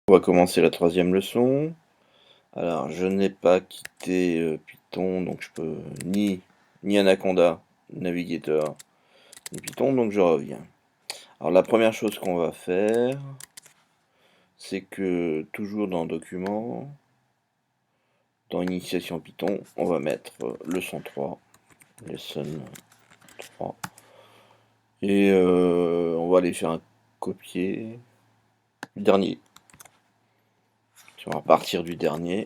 On va commencer la troisième leçon. Alors, je n'ai pas quitté Python, donc je peux ni Anaconda, Navigator, ni Python, donc je reviens. Alors, la première chose qu'on va faire, c'est que toujours dans Documents, dans Initiation Python, on va mettre leçon 3, lesson 3, et on va aller faire un copier du dernier. On va partir du dernier.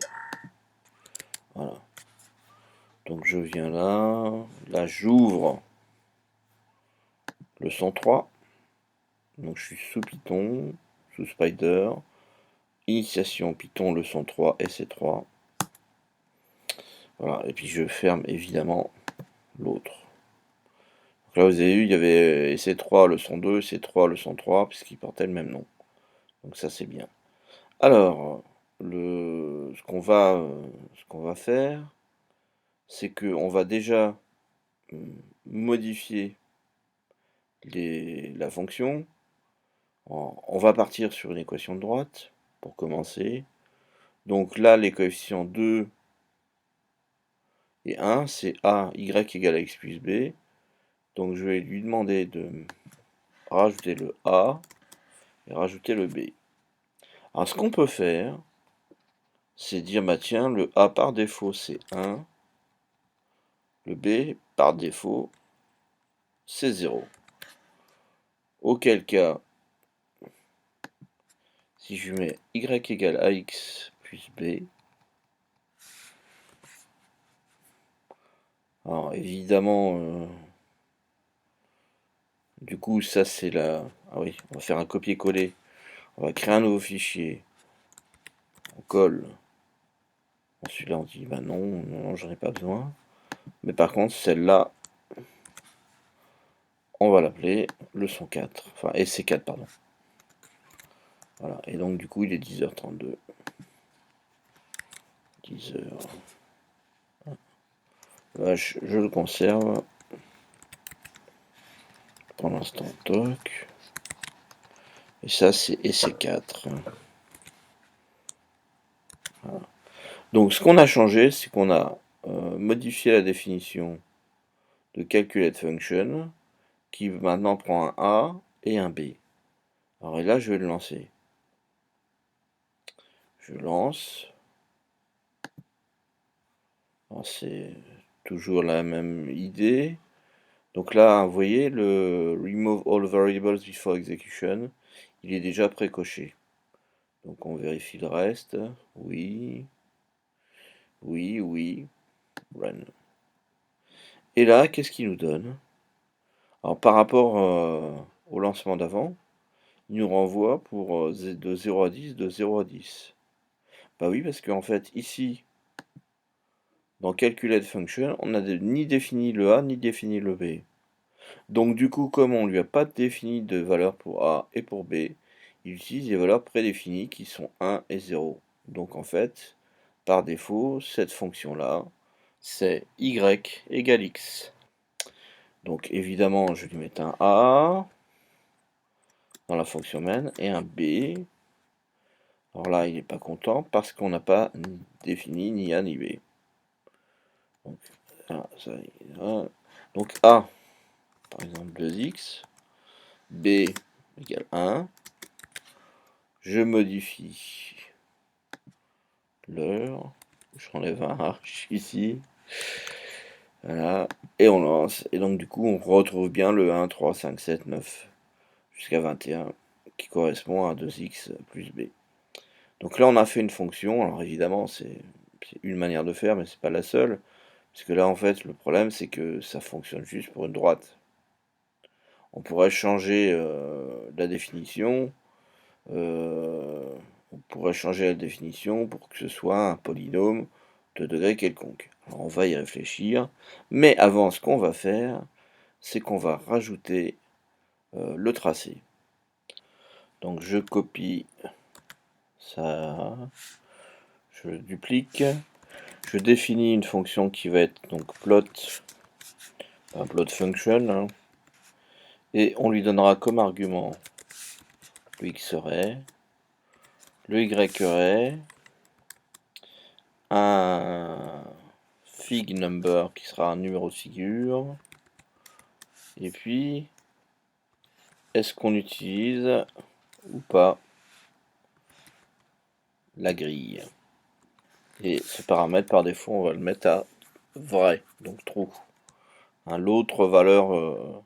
Voilà. Donc je viens là j'ouvre leçon 3. Donc je suis sous Python, sous Spider, initiation Python leçon 3, SC3. Voilà, et puis je ferme évidemment l'autre. Donc là vous avez vu, il y avait SC3 leçon 2, SC3 leçon 3, puisqu'ils portaient le même nom. Donc ça c'est bien. Alors, ce qu'on va faire, c'est qu'on va déjà modifier la fonction. On va partir sur une équation de droite pour commencer. Donc là, les coefficients 2 et 1, c'est a, y égale à x plus b. Donc je vais lui demander de rajouter le a et rajouter le b. Alors ce qu'on peut faire, c'est dire, bah tiens, le a par défaut c'est 1, le b par défaut c'est 0. Auquel cas, si je mets y égale à x plus b, alors évidemment, du coup ça c'est la... Ah oui, on va faire un copier-coller. On va créer un nouveau fichier. On colle. Celui-là on dit bah non, j'en ai pas besoin. Mais par contre celle-là, on va l'appeler leçon 4. Enfin SC4 pardon. Voilà, et donc du coup il est 10h32. 10h. Là, je le conserve. Pour l'instant, toc. Et ça c'est SC4. Voilà. Donc ce qu'on a changé, c'est qu'on a modifié la définition de calculate function, qui maintenant prend un A et un B. Alors et là je vais le lancer. Je lance. C'est toujours la même idée. Donc là, vous voyez, le Remove all variables before execution, il est déjà précoché. Donc on vérifie le reste. Oui. Oui, oui. Run. Et là, qu'est-ce qu'il nous donne? Alors par rapport au lancement d'avant, il nous renvoie pour de 0 à 10, de 0 à 10. Bah oui, parce qu'en fait, ici, dans Calculate Function, on n'a ni défini le A, ni défini le B. Donc du coup, comme on ne lui a pas défini de valeur pour A et pour B, il utilise des valeurs prédéfinies qui sont 1 et 0. Donc en fait, par défaut, cette fonction-là, c'est y égale x. Donc évidemment, je vais lui mettre un A dans la fonction main et un B. Alors là, il n'est pas content parce qu'on n'a pas défini ni A ni B. Donc, donc A, par exemple 2x, B égale 1. Je modifie l'heure. J'enlève un H ici. Voilà. Et on lance. Et donc du coup, on retrouve bien le 1, 3, 5, 7, 9 jusqu'à 21 qui correspond à 2x plus b. Donc là, on a fait une fonction. Alors évidemment, c'est une manière de faire, mais c'est pas la seule. Parce que là, en fait, le problème, c'est que ça fonctionne juste pour une droite. On pourrait changer la définition. On pourrait changer la définition pour que ce soit un polynôme de degré quelconque. Alors on va y réfléchir, mais avant, ce qu'on va faire, c'est qu'on va rajouter le tracé. Donc je copie ça, je le duplique, je définis une fonction qui va être donc plot function, hein, et on lui donnera comme argument le x-array. le y array, un fig number qui sera un numéro de figure, et puis est-ce qu'on utilise ou pas la grille. Et ce paramètre par défaut on va le mettre à vrai, donc true. L'autre valeur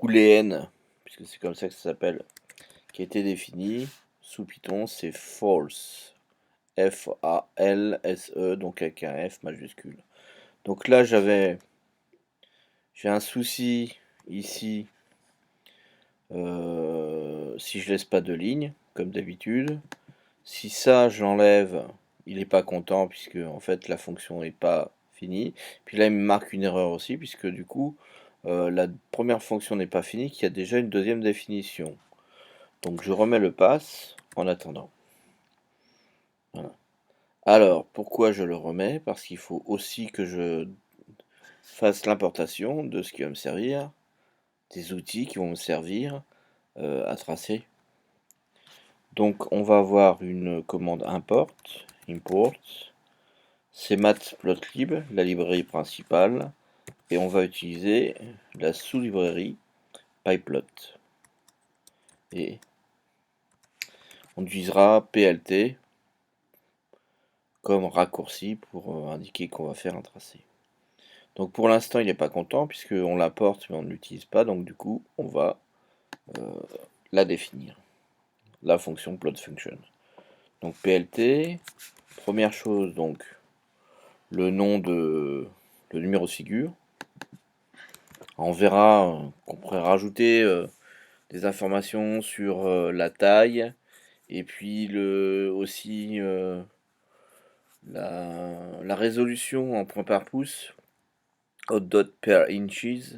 booléenne, puisque c'est comme ça que ça s'appelle, qui a été définie sous Python, c'est false. F-A-L-S-E, donc avec un F majuscule. Donc là j'ai un souci ici, si je laisse pas de ligne, comme d'habitude. Si ça je l'enlève, il n'est pas content puisque en fait la fonction n'est pas finie. Puis là il me marque une erreur aussi puisque du coup la première fonction n'est pas finie, qu'il y a déjà une deuxième définition. Donc je remets le pass en attendant. Voilà. Alors pourquoi je le remets? Parce qu'il faut aussi que je fasse l'importation de ce qui va me servir, des outils qui vont me servir à tracer. Donc on va avoir une commande import, c'est matplotlib, la librairie principale, et on va utiliser la sous-librairie pyplot. Et on utilisera plt comme raccourci pour indiquer qu'on va faire un tracé. Donc pour l'instant il n'est pas content puisqu'on l'importe mais on ne l'utilise pas, donc du coup on va la définir, la fonction plot function. Donc plt, première chose, donc le nom de le numéro de figure. On verra qu'on pourrait rajouter des informations sur la taille et puis aussi la résolution en point par pouce, dot per inches,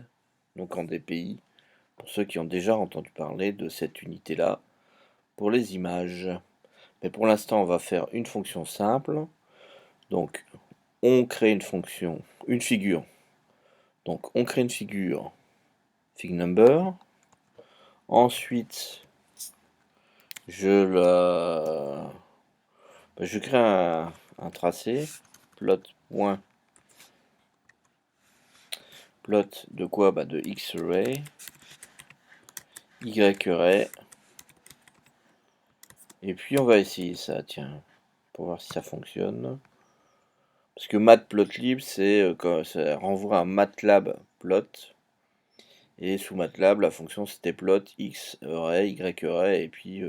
donc en dpi, pour ceux qui ont déjà entendu parler de cette unité là pour les images. Mais pour l'instant on va faire une fonction simple. Donc on crée une figure. Donc on crée une figure fig number. Ensuite je crée un tracé plot de quoi? De x array, y array, et puis on va essayer ça, tiens, pour voir si ça fonctionne. Parce que matplotlib, ça renvoie à matlab plot, et sous matlab la fonction c'était plot x array, y array, et puis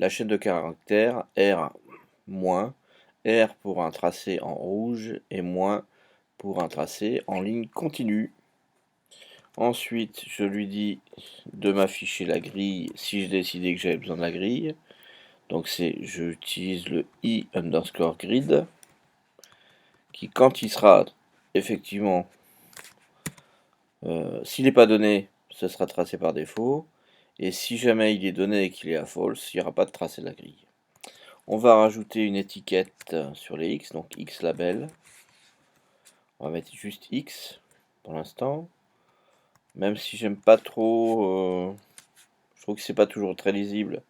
la chaîne de caractères r moins, R pour un tracé en rouge et moins pour un tracé en ligne continue. Ensuite, je lui dis de m'afficher la grille si je décidais que j'avais besoin de la grille. Donc j'utilise le i underscore grid qui, quand il sera effectivement, s'il n'est pas donné, ce sera tracé par défaut. Et si jamais il est donné et qu'il est à false, il n'y aura pas de tracé de la grille. On va rajouter une étiquette sur les X, donc X label. On va mettre juste X pour l'instant. Même si j'aime pas trop, je trouve que c'est pas toujours très lisible.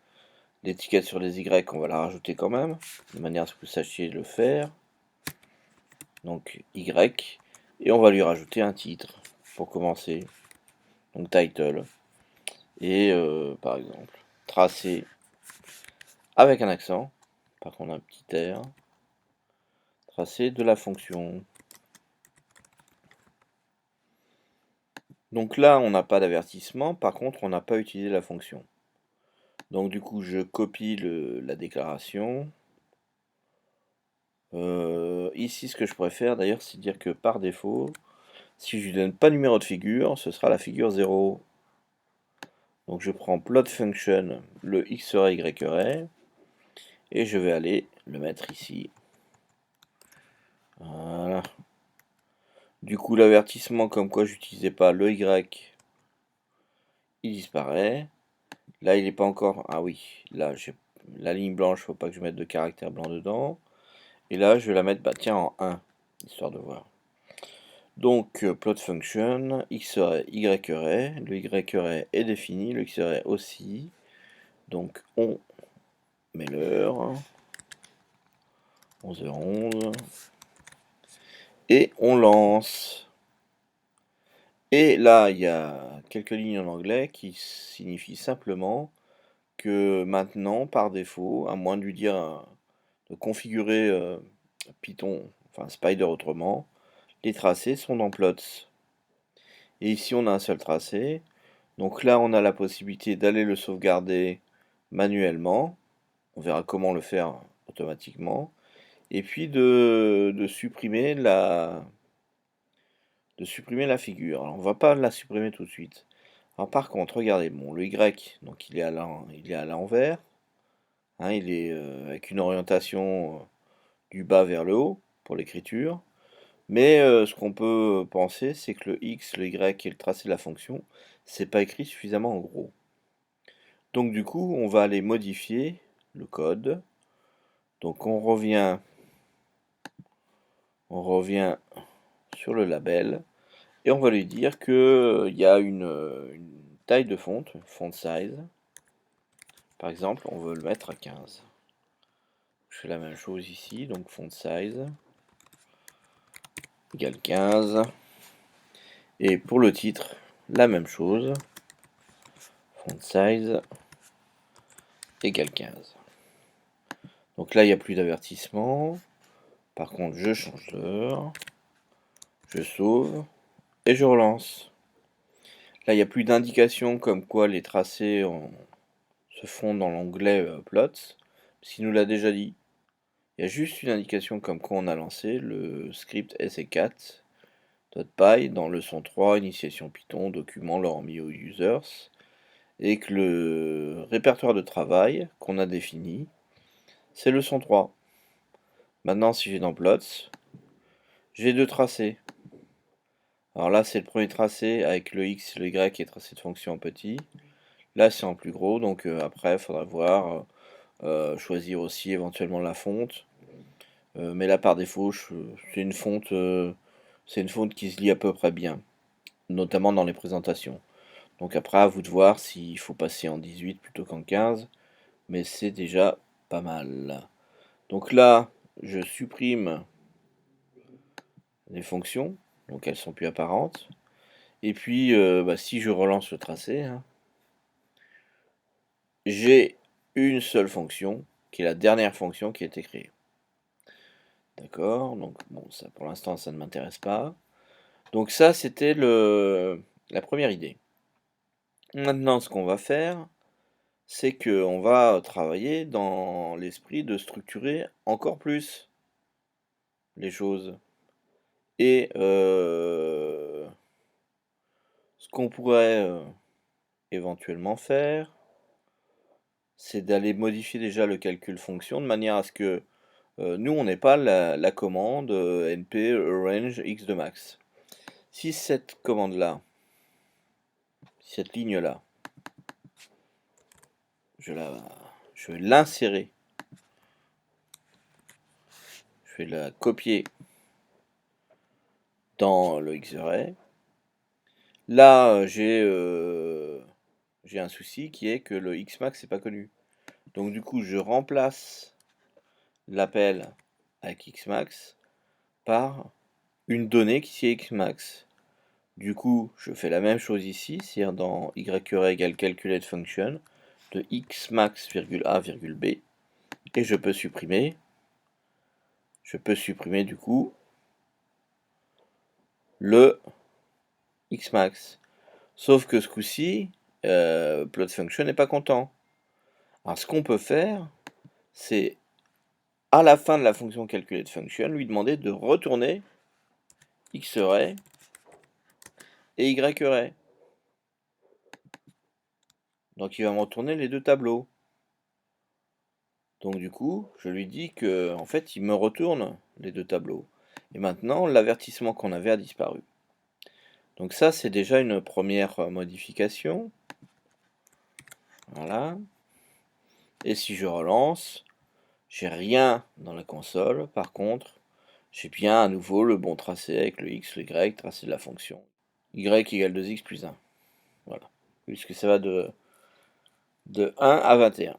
L'étiquette sur les Y, on va la rajouter quand même, de manière à ce que vous sachiez le faire. Donc Y, et on va lui rajouter un titre pour commencer. Donc title. Et par exemple, tracé avec un accent, par contre un petit R, tracé de la fonction. Donc là, on n'a pas d'avertissement, par contre, on n'a pas utilisé la fonction. Donc du coup, je copie la déclaration. Ici, ce que je pourrais faire, d'ailleurs, c'est dire que par défaut, si je lui donne pas numéro de figure, ce sera la figure 0. Donc je prends plot function, le x array, y array, et je vais aller le mettre ici. Voilà. Du coup, l'avertissement comme quoi j'utilisais pas le y, il disparaît. Là, il n'est pas encore... Ah oui, là, j'ai la ligne blanche, faut pas que je mette de caractère blanc dedans. Et là, je vais la mettre, tiens, en 1, histoire de voir. Donc, plot function, x array, y array, le y array est défini, le x array aussi. Donc on met l'heure, 11h11, et on lance. Et là, il y a quelques lignes en anglais qui signifient simplement que maintenant, par défaut, à moins de lui dire de configurer Python, enfin Spider autrement, les tracés sont dans plots. Et ici, on a un seul tracé. Donc là, on a la possibilité d'aller le sauvegarder manuellement. On verra comment le faire automatiquement. Et puis de supprimer la figure. Alors, on va pas la supprimer tout de suite. Alors par contre, regardez, bon, le Y, donc il est à l'envers. Hein, il est avec une orientation du bas vers le haut pour l'écriture. Mais ce qu'on peut penser, c'est que le X, le Y et le tracé de la fonction, c'est pas écrit suffisamment en gros. Donc du coup, on va aller modifier le code. Donc on revient sur le label et on va lui dire que il y a une taille de font size. Par exemple, on veut le mettre à 15. Je fais la même chose ici, donc font size égale 15. Et pour le titre, la même chose, font size égale 15. Donc là, il n'y a plus d'avertissement. Par contre, je change d'heure, je sauve et je relance. Là, il n'y a plus d'indication comme quoi les tracés se font dans l'onglet plots, parce qu'il nous l'a déjà dit. Il y a juste une indication comme quoi on a lancé le script se4.py dans leçon 3, initiation Python, document lorem io users, et que le répertoire de travail qu'on a défini, c'est leçon 3. Maintenant, si j'ai dans plots, j'ai deux tracés. Alors là, c'est le premier tracé avec le X, le Y et tracé de fonction en petit. Là, c'est en plus gros, donc après, il faudra voir, choisir aussi éventuellement la fonte. Mais là, par défaut, c'est une fonte qui se lit à peu près bien, notamment dans les présentations. Donc après, à vous de voir s'il faut passer en 18 plutôt qu'en 15, mais c'est déjà pas mal. Donc là, je supprime les fonctions, donc elles sont plus apparentes. Et puis, si je relance le tracé, hein, j'ai une seule fonction, qui est la dernière fonction qui a été créée. D'accord, donc bon, ça pour l'instant, ça ne m'intéresse pas. Donc ça, c'était la première idée. Maintenant, ce qu'on va faire, c'est qu'on va travailler dans l'esprit de structurer encore plus les choses. Et ce qu'on pourrait éventuellement faire, c'est d'aller modifier déjà le calcul fonction de manière à ce que nous, on n'ait pas la commande np range x de max. Si cette commande-là, cette ligne-là, je vais l'insérer, je vais la copier dans le Xarray. Là, j'ai un souci qui est que le xmax n'est pas connu. Donc du coup, je remplace l'appel avec xmax par une donnée qui est xmax. Du coup, je fais la même chose ici, c'est-à-dire dans yarray égale calculate function de xmax, a, b, et je peux supprimer du coup le xmax. Sauf que ce coup-ci, plot function n'est pas content. Alors ce qu'on peut faire, c'est à la fin de la fonction calculate function, lui demander de retourner xarray et yarray. Donc il va me retourner les deux tableaux. Donc du coup, je lui dis que en fait, il me retourne les deux tableaux. Et maintenant, l'avertissement qu'on avait a disparu. Donc ça, c'est déjà une première modification. Voilà. Et si je relance, j'ai rien dans la console. Par contre, j'ai bien à nouveau le bon tracé avec le x, le y, tracé de la fonction y égale 2x plus 1. Voilà. Puisque ça va de 1 à 21.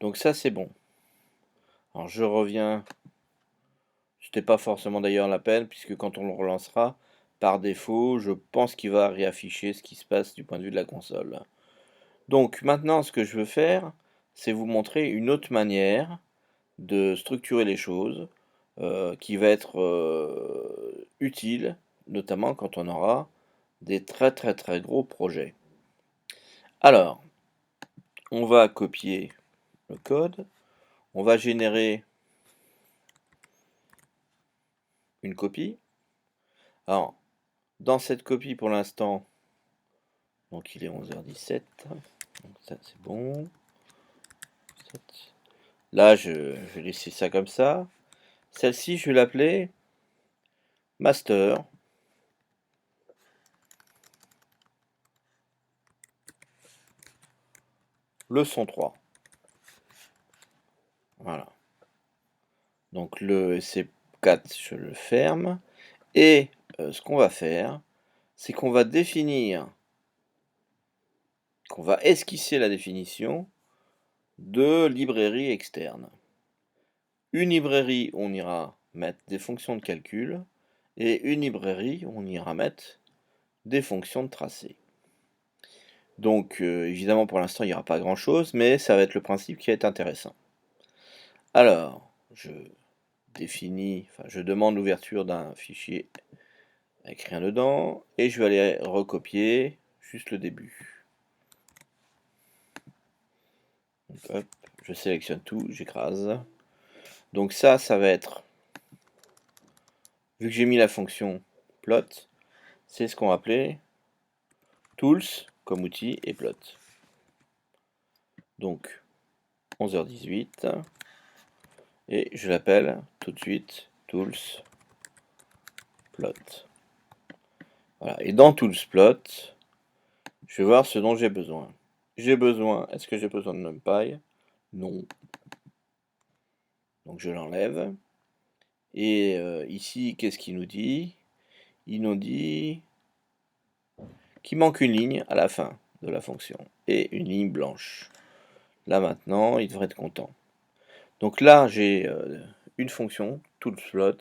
Donc ça, c'est bon. Alors je reviens, c'était pas forcément d'ailleurs la peine, puisque quand on le relancera, par défaut, je pense qu'il va réafficher ce qui se passe du point de vue de la console. Donc maintenant, ce que je veux faire, c'est vous montrer une autre manière de structurer les choses, qui va être utile, notamment quand on aura des très gros projets. Alors, on va copier le code, on va générer une copie. Alors, dans cette copie pour l'instant, donc il est 11h17, donc ça c'est bon. Là, je vais laisser ça comme ça. Celle-ci, je vais l'appeler master. Leçon 3. Voilà. Donc le C4, je le ferme. Et ce qu'on va faire, c'est qu'on va définir, qu'on va esquisser la définition de librairie externe. Une librairie, on ira mettre des fonctions de calcul, et une librairie, on ira mettre des fonctions de tracé. Donc évidemment pour l'instant il n'y aura pas grand chose, mais ça va être le principe qui va être intéressant. Alors, je demande l'ouverture d'un fichier avec rien dedans, et je vais aller recopier juste le début. Donc, hop, je sélectionne tout, j'écrase. Donc ça va être, vu que j'ai mis la fonction plot, c'est ce qu'on va appeler tools comme outil et plot. Donc 11h18, et je l'appelle tout de suite tools plot. Voilà. Et dans tools plot, je vais voir ce dont j'ai besoin. Est-ce que j'ai besoin de NumPy? Non. Donc je l'enlève. Et ici, qu'est-ce qu'il nous dit? Il nous dit qu'il manque une ligne à la fin de la fonction, et une ligne blanche. Là maintenant, il devrait être content. Donc là, j'ai une fonction, toolsplot,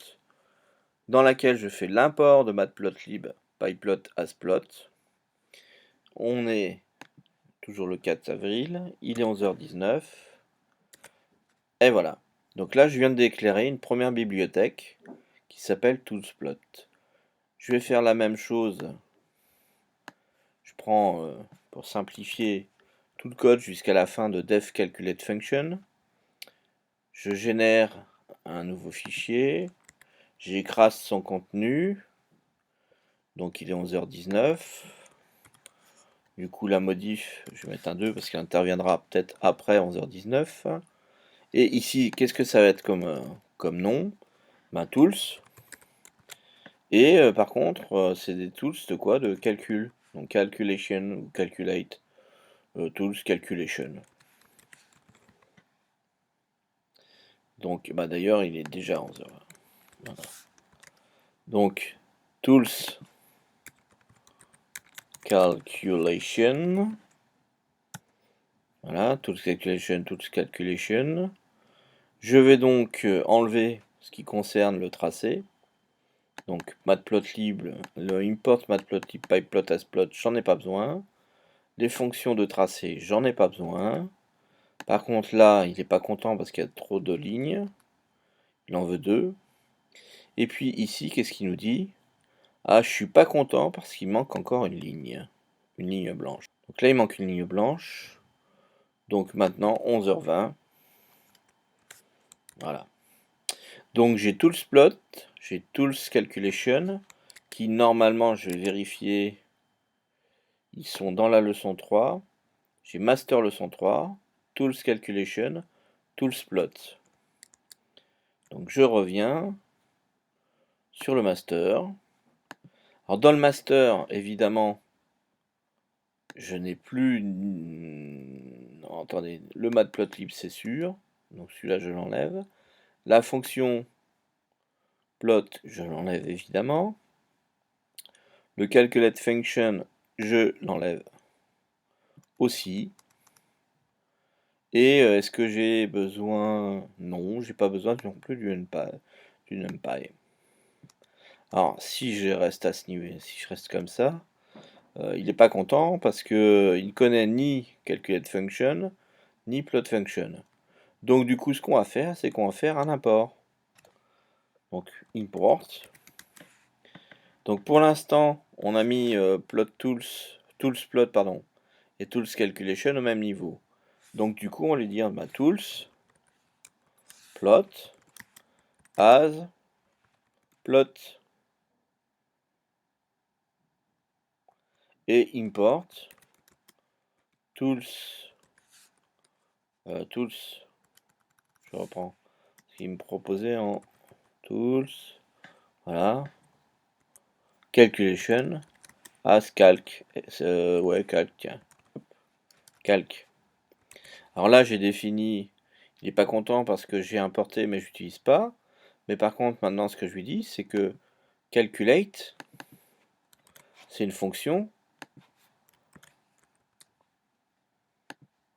dans laquelle je fais l'import de matplotlib pyplot asplot. On est toujours le 4 avril, il est 11h19, et voilà. Donc là, je viens de déclarer une première bibliothèque qui s'appelle toolsplot. Je vais faire la même chose. Je prends, pour simplifier, tout le code jusqu'à la fin de def-calculate-function. Je génère un nouveau fichier. J'écrase son contenu. Donc il est 11h19. Du coup, la modif, je vais mettre un 2 parce qu'elle interviendra peut-être après 11h19. Et ici, qu'est-ce que ça va être comme nom? Tools. Et par contre, c'est des tools de quoi? De calcul. Donc calculation ou calculate. Tools calculation. Donc d'ailleurs il est déjà 11h. Voilà. Donc tools calculation. Voilà, tools calculation. Je vais donc enlever ce qui concerne le tracé. Donc matplotlib, le import matplotlib pyplot asplot, j'en ai pas besoin. Les fonctions de tracé, j'en ai pas besoin. Par contre là, il n'est pas content parce qu'il y a trop de lignes. Il en veut 2. Et puis ici, qu'est-ce qu'il nous dit? Ah, je suis pas content parce qu'il manque encore une ligne blanche. Donc là, il manque une ligne blanche. Donc maintenant, 11h20. Voilà. Donc j'ai toolsplot, j'ai tools calculation, qui normalement, je vais vérifier, ils sont dans la leçon 3. J'ai master leçon 3, tools calculation, toolsplot. Donc je reviens sur le master. Alors dans le master, évidemment, je n'ai plus... Non, attendez, le matplotlib c'est sûr, donc celui-là je l'enlève. La fonction plot, je l'enlève évidemment. Le calculate function, je l'enlève aussi. Et est-ce que j'ai besoin? Non, j'ai pas besoin non plus du NumPy. Alors, si je reste à ce niveau, si je reste comme ça, il n'est pas content parce que il ne connaît ni calculate function, ni plot function. Donc du coup, ce qu'on va faire, c'est qu'on va faire un import. Donc import. Donc pour l'instant, on a mis plot tools plot pardon, et tools calculation au même niveau. Donc du coup, on va lui dire tools plot as plot et import tools je reprends ce qu'il me proposait en tools, voilà, calculation as calc, ouais calc, tiens, calc. Alors là j'ai défini, il n'est pas content parce que j'ai importé mais j'utilise pas, mais par contre maintenant ce que je lui dis c'est que calculate c'est une fonction.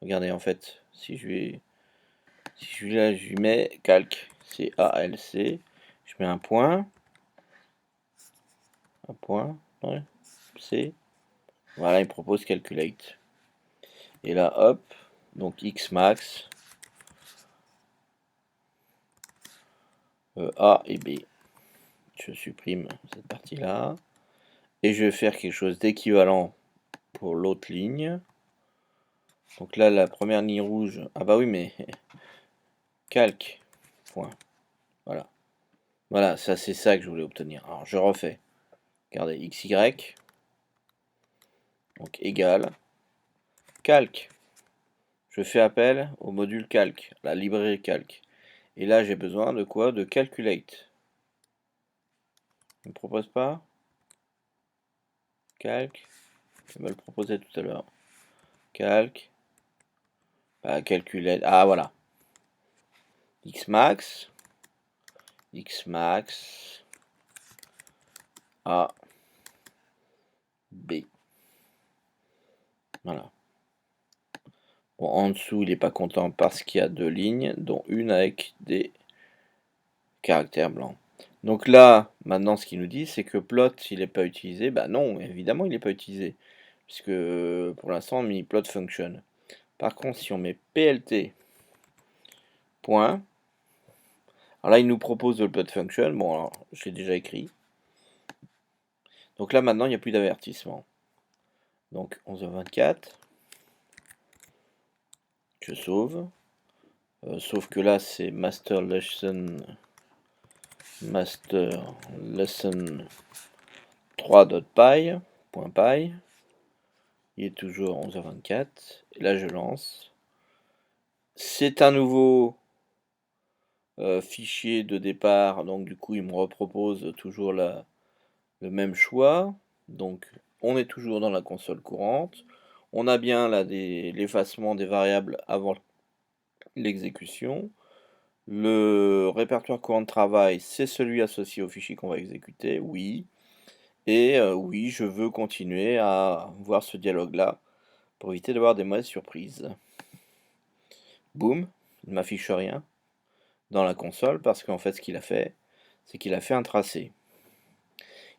Regardez en fait, si je lui mets calc, c'est ALC, je mets un point, ouais, C, voilà, il me propose calculate. Et là, hop, donc X max, A et B. Je supprime cette partie-là. Et je vais faire quelque chose d'équivalent pour l'autre ligne. Donc là, la première ligne rouge, ah bah oui, mais calque, point. Voilà. Voilà, ça c'est ça que je voulais obtenir. Alors je refais. Regardez, XY, donc égal, calque. Je fais appel au module calque, la librairie calque. Et là, j'ai besoin de quoi? De calculate. Il ne me propose pas? Calque. Il me le proposait tout à l'heure. Calque. Bah, calculate. Ah, voilà. Xmax. Xmax. A. B. Voilà. Bon, en dessous, il n'est pas content parce qu'il y a deux lignes, dont une avec des caractères blancs. Donc là, maintenant, ce qu'il nous dit, c'est que plot, il n'est pas utilisé. Bah non, évidemment, il n'est pas utilisé. Puisque pour l'instant, on a mis plot function. Par contre, si on met plt, point, alors là, il nous propose le plot function. Bon, alors, je l'ai déjà écrit. Donc là, maintenant, il n'y a plus d'avertissement. Donc 11h24. Je sauve. Sauf que là, c'est master lesson 3.py. .py. Il est toujours 11h24. Et là, je lance. C'est un nouveau fichier de départ. Donc du coup, il me repropose toujours le même choix. Donc on est toujours dans la console courante. On a bien là l'effacement des variables avant l'exécution. Le répertoire courant de travail, c'est celui associé au fichier qu'on va exécuter, oui. Et oui, je veux continuer à voir ce dialogue-là pour éviter d'avoir des mauvaises surprises. Boum, il ne m'affiche rien dans la console parce qu'en fait, ce qu'il a fait, c'est qu'il a fait un tracé.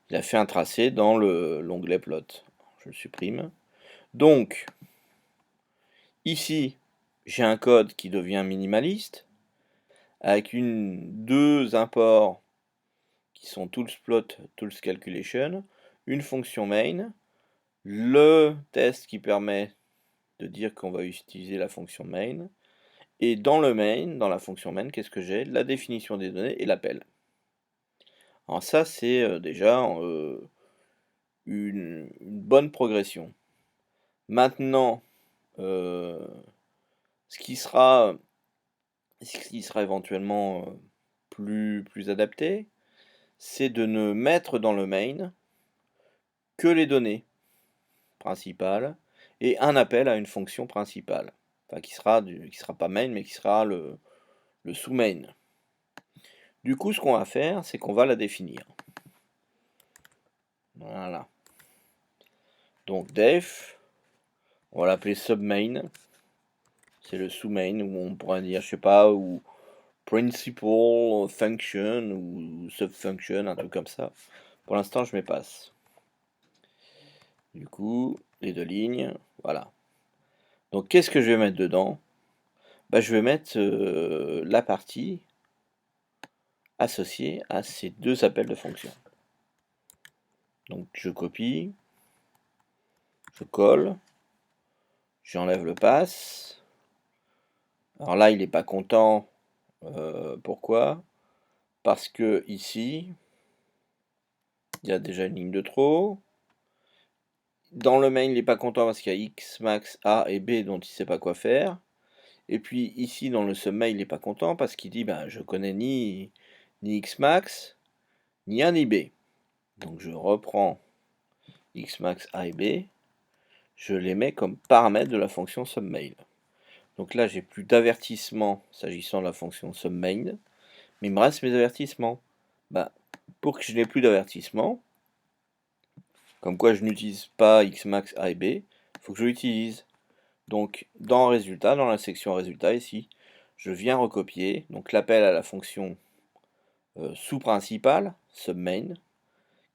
Il a fait un tracé dans l'onglet plot. Je le supprime. Donc, ici, j'ai un code qui devient minimaliste avec deux imports qui sont toolsplot, toolscalculation, une fonction main, le test qui permet de dire qu'on va utiliser la fonction main, et dans le main, dans la fonction main, qu'est-ce que j'ai? La définition des données et l'appel. Alors ça, c'est déjà une bonne progression. Maintenant, ce qui sera éventuellement plus adapté, c'est de ne mettre dans le main que les données principales et un appel à une fonction principale. Enfin, qui sera pas main, mais qui sera le sous-main. Du coup, ce qu'on va faire, c'est qu'on va la définir. Voilà. Donc def On va l'appeler submain. C'est le sous-main, où on pourrait dire, je sais pas, ou principal function, ou subfunction, un truc comme ça. Pour l'instant, je m'efface. Du coup, les deux lignes, voilà. Donc, qu'est-ce que je vais mettre dedans? Bah, je vais mettre la partie associée à ces deux appels de fonction. Donc, je copie, je colle, j'enlève le pass. Alors là, il n'est pas content. Pourquoi? Parce que ici, il y a déjà une ligne de trop. Dans le main, il n'est pas content parce qu'il y a X, max, A et B dont il ne sait pas quoi faire. Et puis ici, dans le submain, il n'est pas content parce qu'il dit ben, je connais ni X max, ni A ni B. Donc je reprends X max, A et B, je les mets comme paramètres de la fonction submain. Donc là, j'ai plus d'avertissement s'agissant de la fonction submain, mais il me reste mes avertissements. Ben, pour que je n'ai plus d'avertissement, comme quoi je n'utilise pas X max, A et B, il faut que je l'utilise. Donc dans résultat, dans la section résultat ici, je viens recopier donc l'appel à la fonction sous-principale, submain,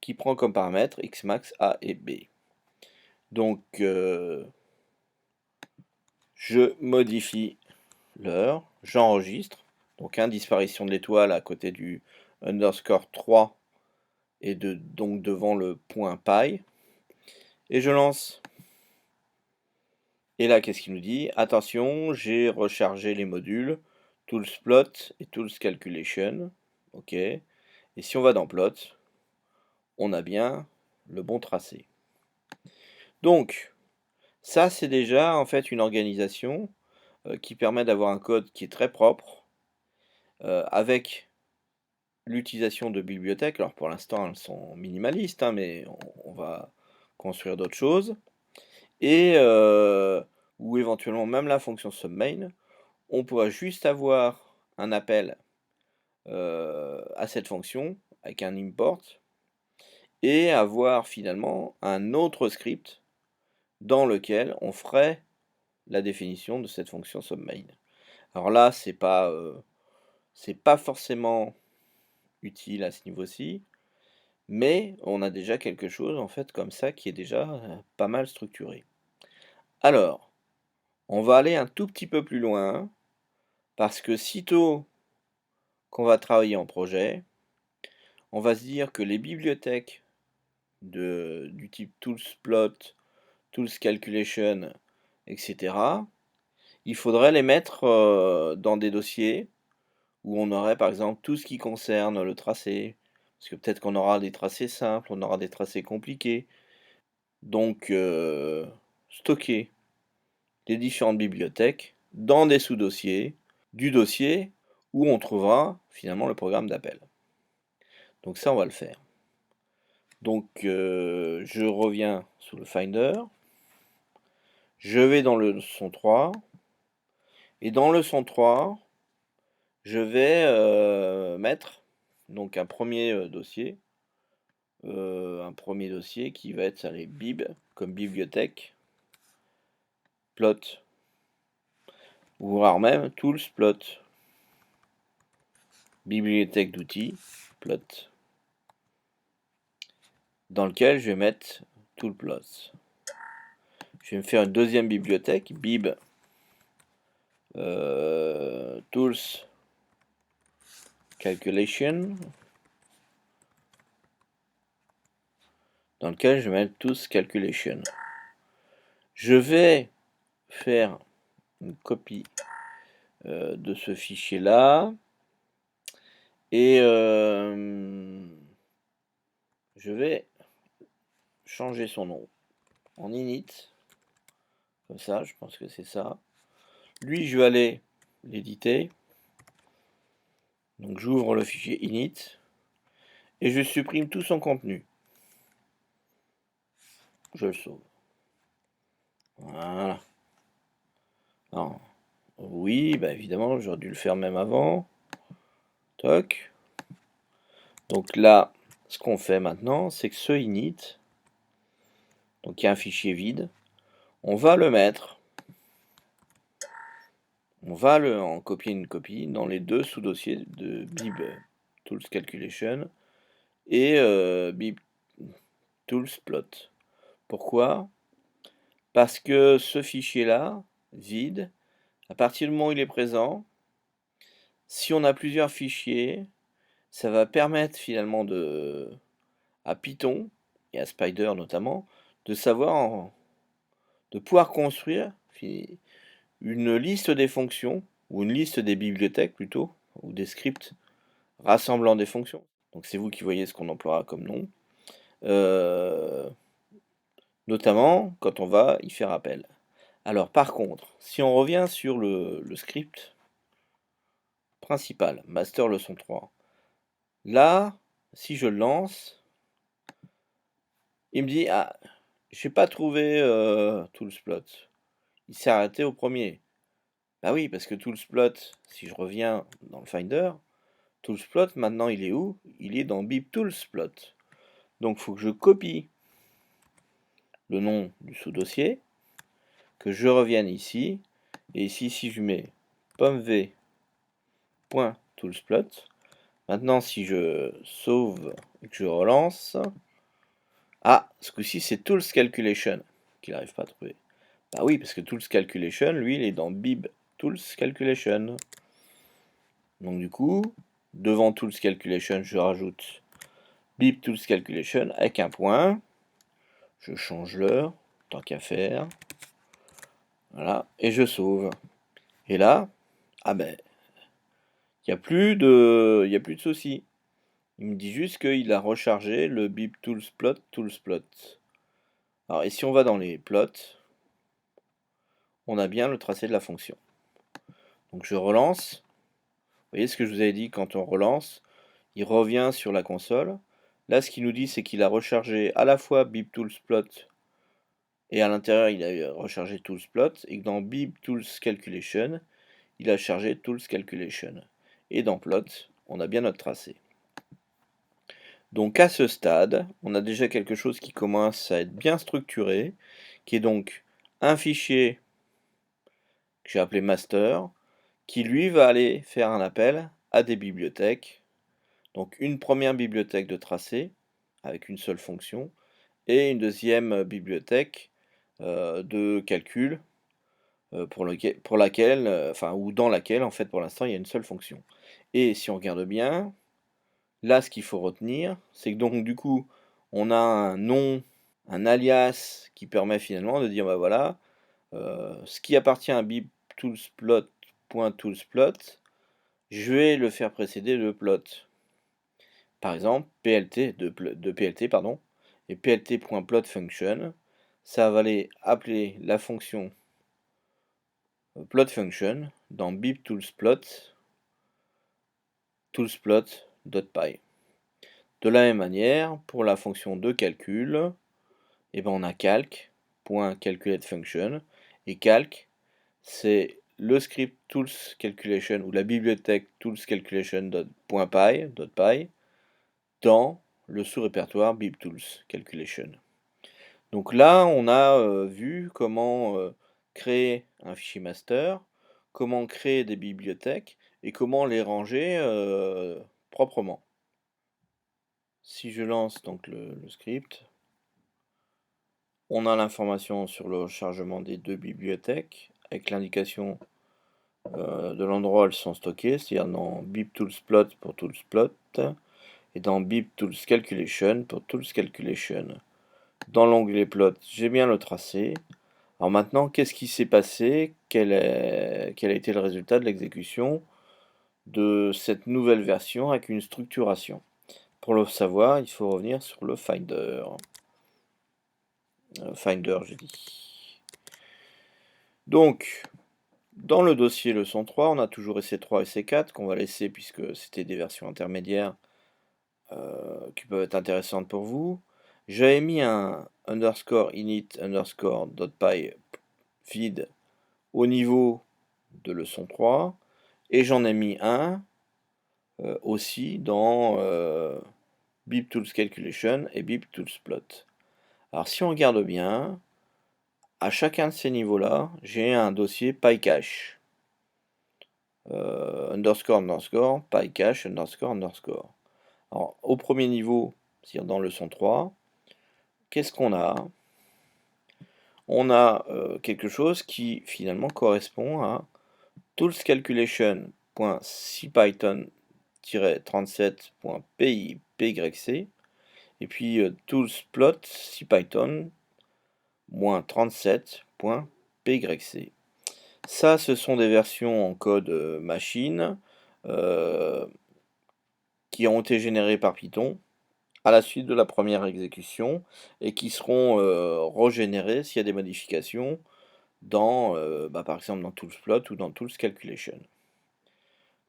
qui prend comme paramètre X max, A et B. Donc je modifie l'heure, j'enregistre, donc disparition de l'étoile à côté du underscore 3 et donc devant le point pi, et je lance. Et là, qu'est-ce qu'il nous dit? Attention, j'ai rechargé les modules Tools Plot et Tools Calculation. OK. Et si on va dans Plot, on a bien le bon tracé. Donc, ça, c'est déjà en fait une organisation qui permet d'avoir un code qui est très propre, avec l'utilisation de bibliothèques. Alors pour l'instant, elles sont minimalistes, hein, mais on va construire d'autres choses. Et ou éventuellement même la fonction submain, on pourra juste avoir un appel à cette fonction avec un import et avoir finalement un autre script dans lequel on ferait la définition de cette fonction submain. Alors là, c'est pas forcément utile à ce niveau-ci, mais on a déjà quelque chose en fait comme ça qui est déjà pas mal structuré. Alors, on va aller un tout petit peu plus loin parce que sitôt qu'on va travailler en projet, on va se dire que les bibliothèques du type toolsplot, toolscalculation, etc., il faudrait les mettre dans des dossiers où on aurait par exemple tout ce qui concerne le tracé, parce que peut-être qu'on aura des tracés simples, on aura des tracés compliqués. Donc, stocker les différentes bibliothèques dans des sous-dossiers du dossier où on trouvera finalement le programme d'appel. Donc ça, on va le faire. Donc, je reviens sous le Finder. Je vais dans le leçon 3. Et dans le leçon 3, je vais mettre donc un premier dossier. Un premier dossier qui va être les bib comme bibliothèque, plot, ou voire même tools plot, bibliothèque d'outils, plot, dans lequel je vais mettre toolplots. Je vais me faire une deuxième bibliothèque, bib tools calculation, dans lequel je vais mettre tools calculation. Je vais faire une copie de ce fichier là et je vais changer son nom en init, comme ça, je pense que c'est ça. Lui, je vais aller l'éditer. Donc j'ouvre le fichier init et je supprime tout son contenu. Je le sauve. Voilà. Alors, oui, bah évidemment, j'aurais dû le faire même avant. Toc. Donc là, ce qu'on fait maintenant, c'est que ce init, donc il y a un fichier vide, On va le mettre, on va en copier une copie dans les deux sous-dossiers de bib tools calculation et bib tools plot. Pourquoi? Parce que ce fichier-là, vide, à partir du moment où il est présent, si on a plusieurs fichiers, ça va permettre finalement à Python, et à Spider notamment, de de pouvoir construire une liste des fonctions, ou une liste des bibliothèques plutôt, ou des scripts rassemblant des fonctions. Donc c'est vous qui voyez ce qu'on emploiera comme nom. Notamment quand on va y faire appel. Alors par contre, si on revient sur le script principal, master leçon 3, là, si je le lance, il me dit, ah, j'ai pas trouvé toolsplot. Il s'est arrêté au premier. Bah oui, parce que toolsplot, si je reviens dans le Finder, toolsplot, maintenant il est où? Il est dans bibtoolsplot. Donc il faut que je copie le nom du sous-dossier, que je revienne ici, et ici, si je mets pommv.toolsplot, maintenant si je sauve et que je relance, ah, ce coup-ci c'est tools calculation qu'il n'arrive pas à trouver. Bah oui, parce que tools calculation, lui, il est dans bib tools calculation. Donc du coup, devant tools calculation, je rajoute bib tools calculation avec un point. Je change l'heure, tant qu'à faire. Voilà, et je sauve. Et là, ah ben, il n'y a plus de souci. Il me dit juste qu'il a rechargé le bib toolsplot. Alors, et si on va dans les plots, on a bien le tracé de la fonction. Donc je relance. Vous voyez ce que je vous avais dit, quand on relance, il revient sur la console. Là, ce qu'il nous dit, c'est qu'il a rechargé à la fois bibtoolsplot et à l'intérieur, il a rechargé toolsplot, et que dans bibtoolscalculation, il a chargé toolscalculation. Et dans plot, on a bien notre tracé. Donc à ce stade, on a déjà quelque chose qui commence à être bien structuré, qui est donc un fichier que j'ai appelé master, qui lui va aller faire un appel à des bibliothèques. Donc une première bibliothèque de tracé, avec une seule fonction, et une deuxième bibliothèque de calcul pour laquelle, ou dans laquelle, en fait, pour l'instant, il y a une seule fonction. Et si on regarde bien, là, ce qu'il faut retenir, c'est que donc, du coup, on a un nom, un alias qui permet finalement de dire, bah voilà, ce qui appartient à bibtoolsplot.toolsplot, je vais le faire précéder de plot. Par exemple, PLT de PLT, pardon, et plt.plotFunction, ça va aller appeler la fonction plotFunction dans bibtoolsplot.toolsplot.py. De la même manière, pour la fonction de calcul, on a calc.calculateFunction, et calc, c'est le script toolsCalculation ou la bibliothèque toolsCalculation.py dans le sous-répertoire bibtoolsCalculation. Donc là, on a vu comment créer un fichier master, comment créer des bibliothèques et comment les ranger proprement. Si je lance donc le script, on a l'information sur le chargement des deux bibliothèques avec l'indication de l'endroit où elles sont stockées, c'est-à-dire dans bibtoolsplot pour toolsplot et dans bibtoolscalculation pour toolscalculation. Dans l'onglet plot, j'ai bien le tracé. Alors maintenant, qu'est-ce qui s'est passé? Quel a été le résultat de l'exécution de cette nouvelle version avec une structuration? Pour le savoir, il faut revenir sur le Finder. Finder, j'ai dit. Donc, dans le dossier leçon 3, on a toujours EC3 et EC4 qu'on va laisser puisque c'était des versions intermédiaires qui peuvent être intéressantes pour vous. J'avais mis un underscore init underscore .py feed au niveau de leçon 3 et j'en ai mis un aussi dans bibtoolscalculation et bibtoolsplot. Alors si on regarde bien, à chacun de ces niveaux-là, j'ai un dossier PyCache. Underscore, underscore, PyCache, underscore, underscore. Alors, au premier niveau, c'est-à-dire dans leçon 3, qu'est-ce qu'on a? On a quelque chose qui finalement correspond à toolscalculation.cpython-37.pyc et puis toolsplot-cpython-37.pyc. Ça, ce sont des versions en code machine qui ont été générées par Python à la suite de la première exécution et qui seront régénérées s'il y a des modifications dans, par exemple dans toolsplot ou dans toolscalculation.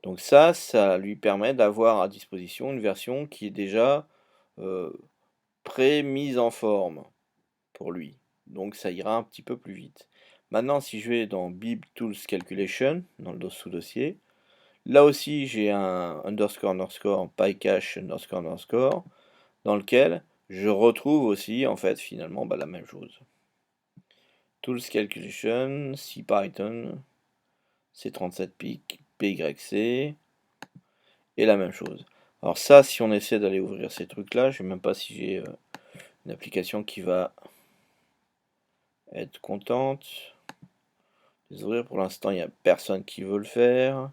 Donc ça lui permet d'avoir à disposition une version qui est déjà pré-mise en forme pour lui. Donc ça ira un petit peu plus vite. Maintenant, si je vais dans bib tools calculation, dans le sous-dossier, là aussi j'ai un underscore underscore pycache underscore underscore, dans lequel je retrouve aussi en fait finalement la même chose. Tools calculation, CPython, C37PYC, PYC, et la même chose. Alors ça, si on essaie d'aller ouvrir ces trucs-là, je ne sais même pas si j'ai une application qui va être contente. Les ouvrir, pour l'instant, il n'y a personne qui veut le faire.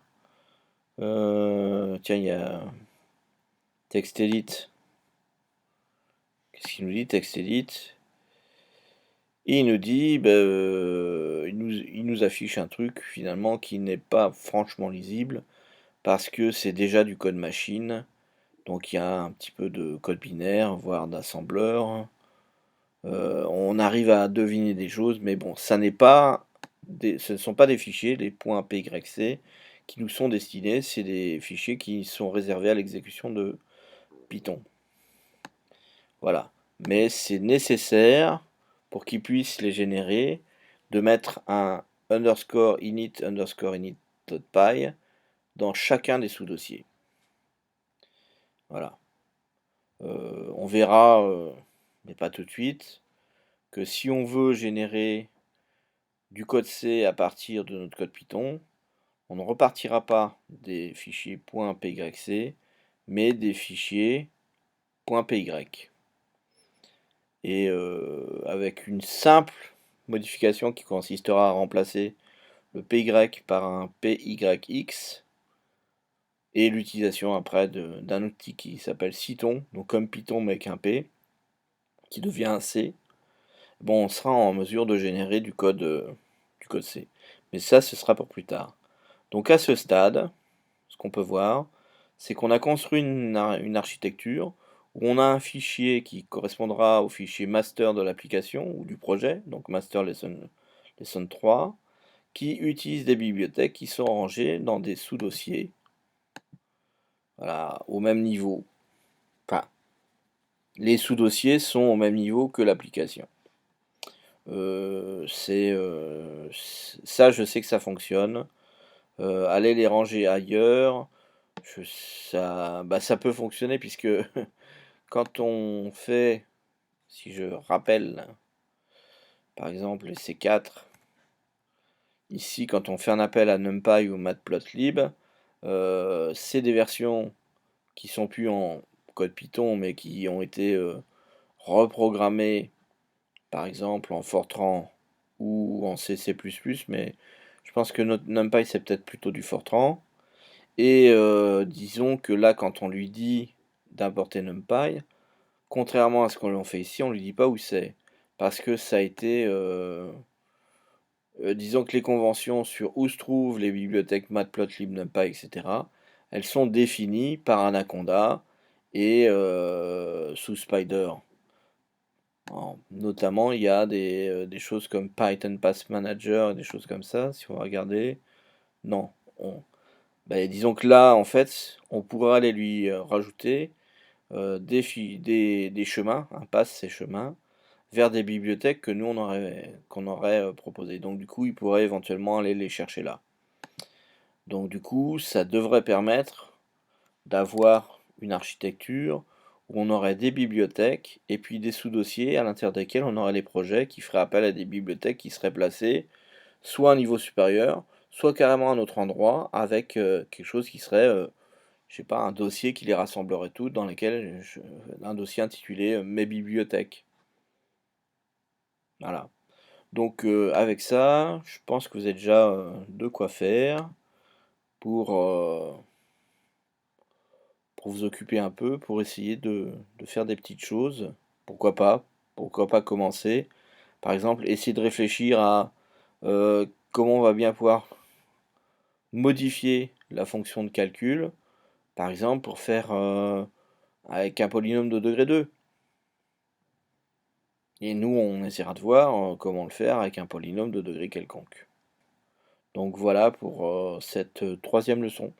Tiens, il y a TextEdit. Qu'est-ce qu'il nous dit, TextEdit? Il nous dit, il nous affiche un truc finalement qui n'est pas franchement lisible parce que c'est déjà du code machine. Donc il y a un petit peu de code binaire, voire d'assembleur. On arrive à deviner des choses, mais bon, ce ne sont pas des fichiers, les .pyc, qui nous sont destinés, c'est des fichiers qui sont réservés à l'exécution de Python. Voilà. Mais c'est nécessaire, pour qu'ils puissent les générer, de mettre un underscore init_init.py dans chacun des sous-dossiers. Voilà. On verra, mais pas tout de suite, que si on veut générer du code C à partir de notre code Python, on ne repartira pas des fichiers .pyc, mais des fichiers .py. Et avec une simple modification qui consistera à remplacer le py par un pyx, et l'utilisation après d'un outil qui s'appelle Cython, donc comme Python mais avec un P, qui devient un C, bon, on sera en mesure de générer du code C. Mais ça, ce sera pour plus tard. Donc à ce stade, ce qu'on peut voir, c'est qu'on a construit une architecture où on a un fichier qui correspondra au fichier master de l'application ou du projet, donc master lesson 3, qui utilise des bibliothèques qui sont rangées dans des sous-dossiers, voilà, au même niveau. Enfin, les sous-dossiers sont au même niveau que l'application. Ça, je sais que ça fonctionne. Aller les ranger ailleurs, ça peut fonctionner puisque quand on fait, si je rappelle, par exemple les C4, ici quand on fait un appel à NumPy ou Matplotlib, c'est des versions qui sont plus en code Python mais qui ont été reprogrammées par exemple en Fortran ou en C++, mais je pense que notre NumPy c'est peut-être plutôt du Fortran. Et disons que là, quand on lui dit d'importer NumPy, contrairement à ce qu'on fait ici, on lui dit pas où c'est. Parce que ça a été... disons que les conventions sur où se trouvent les bibliothèques Matplotlib, NumPy, etc., elles sont définies par Anaconda et sous Spider. Alors, notamment, il y a des choses comme Python Path Manager et des choses comme ça, si on va regarder. Non, disons que là, en fait, on pourra aller lui rajouter des chemins, un pass ces chemins, vers des bibliothèques que nous qu'on aurait proposées. Donc du coup, il pourrait éventuellement aller les chercher là. Donc du coup, ça devrait permettre d'avoir une architecture où on aurait des bibliothèques et puis des sous-dossiers à l'intérieur desquels on aurait les projets qui feraient appel à des bibliothèques qui seraient placées soit à un niveau supérieur, soit carrément à un autre endroit avec quelque chose qui serait, je sais pas, un dossier qui les rassemblerait toutes dans lequel un dossier intitulé Mes bibliothèques. Voilà. Donc avec ça, je pense que vous avez déjà de quoi faire pour, euh, pour vous occuper un peu, pour essayer de faire des petites choses. Pourquoi pas? Pourquoi pas commencer? Par exemple, essayer de réfléchir à comment on va bien pouvoir modifier la fonction de calcul, par exemple pour faire avec un polynôme de degré 2. Et nous, on essaiera de voir comment le faire avec un polynôme de degré quelconque. Donc voilà pour cette troisième leçon.